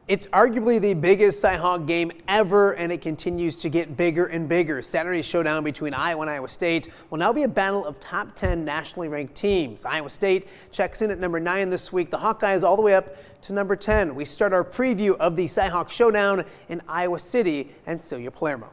It's arguably the biggest CyHawk game ever, and it continues to get bigger and bigger. Saturday's showdown between Iowa and Iowa State will now be a battle of top 10 nationally ranked teams. Iowa State checks in at number 9 this week. The Hawkeyes all the way up to number 10. We start our preview of the CyHawk Showdown in Iowa City and Celia Palermo.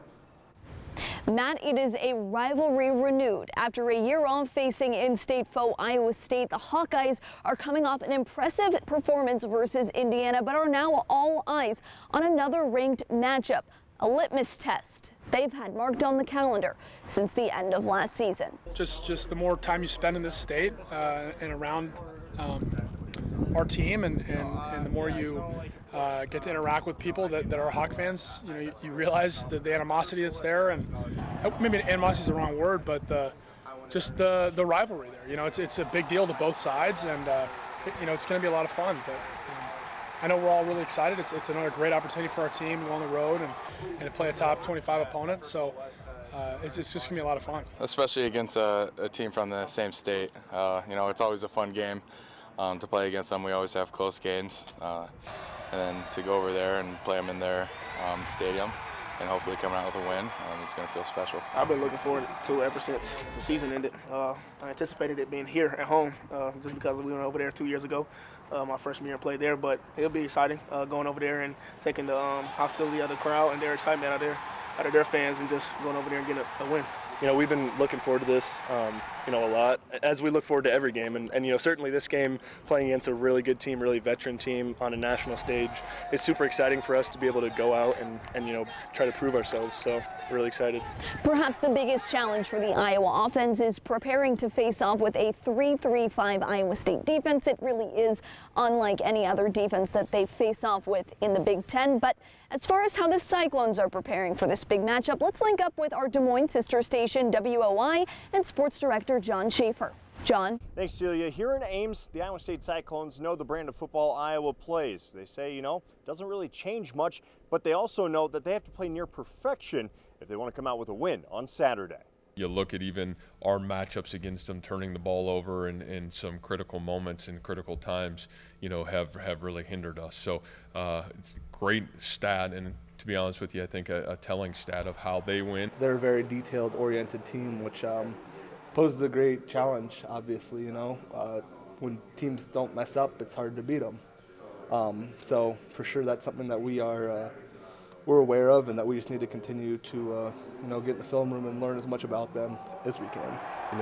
Matt, it is a rivalry renewed. After a year off facing in-state foe Iowa State, the Hawkeyes are coming off an impressive performance versus Indiana, but are now all eyes on another ranked matchup, a litmus test they've had marked on the calendar since the end of last season. Just the more time you spend in this state and around our team, and the more you get to interact with people that are Hawk fans, you realize that the animosity that's there, and maybe animosity is the wrong word, but just the rivalry there. It's a big deal to both sides, and it's going to be a lot of fun. But I know we're all really excited. It's another great opportunity for our team to go on the road and to play a top 25 opponent. So it's just going to be a lot of fun. Especially against a team from the same state. It's always a fun game to play against them. We always have close games. And then to go over there and play them in their stadium and hopefully come out with a win, it's going to feel special. I've been looking forward to it ever since the season ended. I anticipated it being here at home just because we went over there 2 years ago, my freshman year and played there. But it'll be exciting going over there and taking the hostility of the crowd and their excitement out of their fans, and just going over there and getting a win. We've been looking forward to this, a lot, as we look forward to every game. And certainly this game, playing against a really good team, really veteran team on a national stage, is super exciting for us to be able to go out and try to prove ourselves. So really excited. Perhaps the biggest challenge for the Iowa offense is preparing to face off with a 3-3-5 Iowa State defense. It really is unlike any other defense that they face off with in the Big Ten. But as far as how the Cyclones are preparing for this big matchup, let's link up with our Des Moines sister station WOI and sports director John Schaefer. John. Thanks, Celia. Here in Ames, the Iowa State Cyclones know the brand of football Iowa plays. They say, it doesn't really change much, but they also know that they have to play near perfection if they want to come out with a win on Saturday. You look at even our matchups against them, turning the ball over in some critical moments and critical times, have really hindered us. So it's a great stat, and to be honest with you, I think a telling stat of how they win. They're a very detailed-oriented team, which poses a great challenge, obviously. When teams don't mess up, it's hard to beat them. So for sure, that's something that we're aware of, and that we just need to continue to get in the film room and learn as much about them as we can.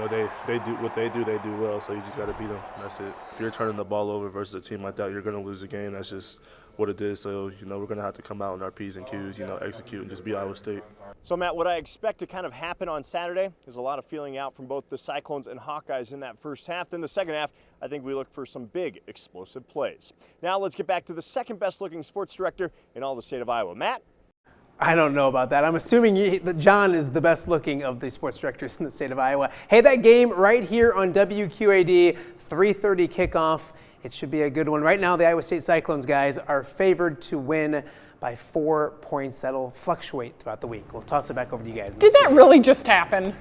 They do what they do well, so you just got to beat them. That's it. If you're turning the ball over versus a team like that, you're going to lose the game. That's just what it is. So, we're going to have to come out in our P's and Q's, execute and just beat Iowa State. So, Matt, what I expect to kind of happen on Saturday is a lot of feeling out from both the Cyclones and Hawkeyes in that first half. Then the second half, I think we look for some big, explosive plays. Now let's get back to the second best-looking sports director in all the state of Iowa. Matt? I don't know about that. I'm assuming that John is the best looking of the sports directors in the state of Iowa. Hey, that game right here on WQAD, 3:30 kickoff. It should be a good one. Right now, the Iowa State Cyclones guys are favored to win by 4 points. That'll fluctuate throughout the week. We'll toss it back over to you guys. Did that really just happen?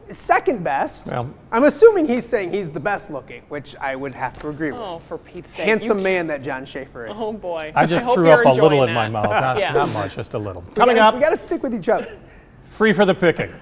Second best. Well, I'm assuming he's saying he's the best looking, which I would have to agree with. Oh, for Pete's sake. Handsome man that John Schaefer is. Oh, boy. I just threw up a little in my mouth. Not much, just a little. Coming up. We got to stick with each other. Free for the picking.